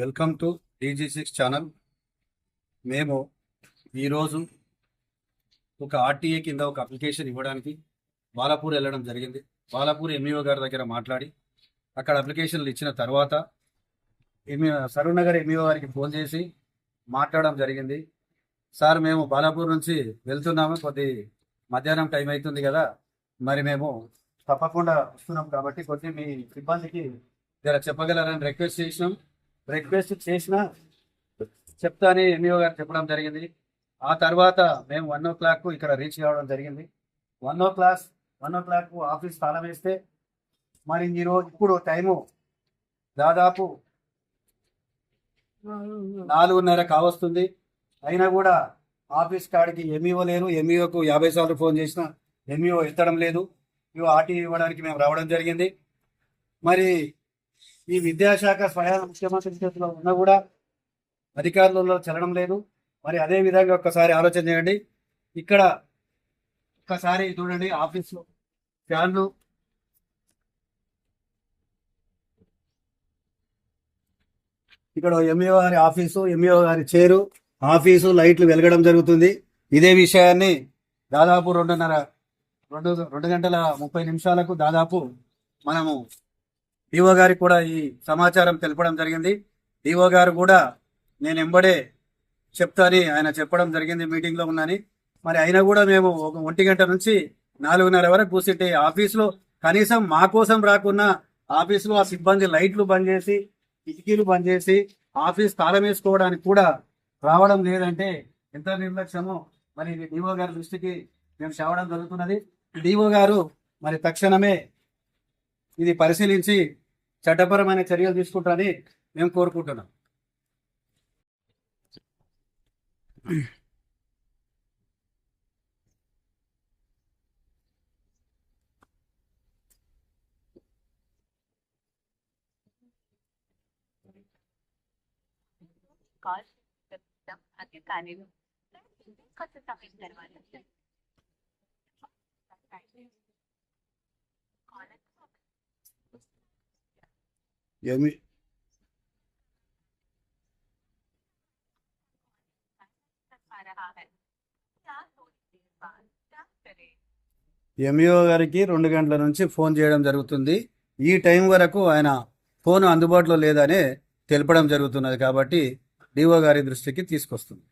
Welcome to DG6 channel. మేము ఈరోజు ఒక ఆర్టీఏ కింద ఒక అప్లికేషన్ ఇవ్వడానికి బాలాపూర్ వెళ్ళడం జరిగింది. బాలాపూర్ ఎంఈఓ గారి దగ్గర మాట్లాడి అక్కడ అప్లికేషన్లు ఇచ్చిన తర్వాత సరూనగర్ ఎంఈఓ గారికి ఫోన్ చేసి మాట్లాడడం జరిగింది. సార్, మేము బాలాపూర్ నుంచి వెళ్తున్నాము, కొద్ది మధ్యాహ్నం టైం అవుతుంది కదా, మరి మేము తప్పకుండా వస్తున్నాం కాబట్టి కొద్ది మీ సిబ్బందికి జర చెప్పగలరని రిక్వెస్ట్ చేసిన చెప్తా అని ఎంఈఓ గారు చెప్పడం జరిగింది. ఆ తర్వాత మేము 1 o'clock ఇక్కడ రీచ్ కావడం జరిగింది. 1 o'clock ఆఫీస్ తాళం వేస్తే మరి ఇప్పుడు టైము దాదాపు 4:30 కావస్తుంది. అయినా కూడా ఆఫీస్ కాడికి ఎంఈఓ లేరు. ఎంఈఓకు 50 సార్లు ఫోన్ చేసినా ఎంఈఓ ఎత్తడం లేదు. ఆర్టీ ఇవ్వడానికి మేము రావడం జరిగింది. మరి ఈ విద్యాశాఖ స్వయం ముఖ్యమంత్రి చేతిలో ఉన్నా కూడా అధికారులలో చలనం లేదు. మరి అదే విధంగా ఒక్కసారి ఆలోచన చేయండి. ఇక్కడ ఒక్కసారి చూడండి, ఆఫీసు ఫ్యాన్లు, ఇక్కడ ఎంఈఓ గారి ఆఫీసు, ఎంఈఓ గారి చైరు, ఆఫీసు, లైట్లు వెలగడం జరుగుతుంది. ఇదే విషయాన్ని దాదాపు 2 గంటల 30 నిమిషాలకు దాదాపు మనము డిఓ గారికి కూడా ఈ సమాచారం తెలపడం జరిగింది. డిఓ గారు కూడా నేను ఎంబడే చెప్తాని ఆయన చెప్పడం జరిగింది, మీటింగ్లో ఉన్నాని. మరి అయినా కూడా మేము 1 గంట నుంచి 4:30 వరకు కూర్చుంటే ఆఫీసులో కనీసం మా కోసం రాకున్నా ఆఫీసులో ఆ సిబ్బంది లైట్లు బంద్ చేసి, కిటికీలు బంద్ చేసి ఆఫీస్ తాళం వేసుకోవడానికి కూడా రావడం లేదంటే ఎంత నిర్లక్ష్యమో మరి డిఓ గారి దృష్టికి మేము తేవడం జరుగుతున్నది. డిఓ గారు మరి తక్షణమే ఇది పరిశీలించి చట్టపరమైన చర్యలు తీసుకుంటారని మేము కోరుకుంటున్నాం. ఎంఈఓ గారికి 2 గంటల నుంచి ఫోన్ చేయడం జరుగుతుంది. ఈ టైం వరకు ఆయన ఫోన్ అందుబాటులో లేదని తెలపడం జరుగుతున్నది కాబట్టి డిఓ గారి దృష్టికి తీసుకొస్తుంది.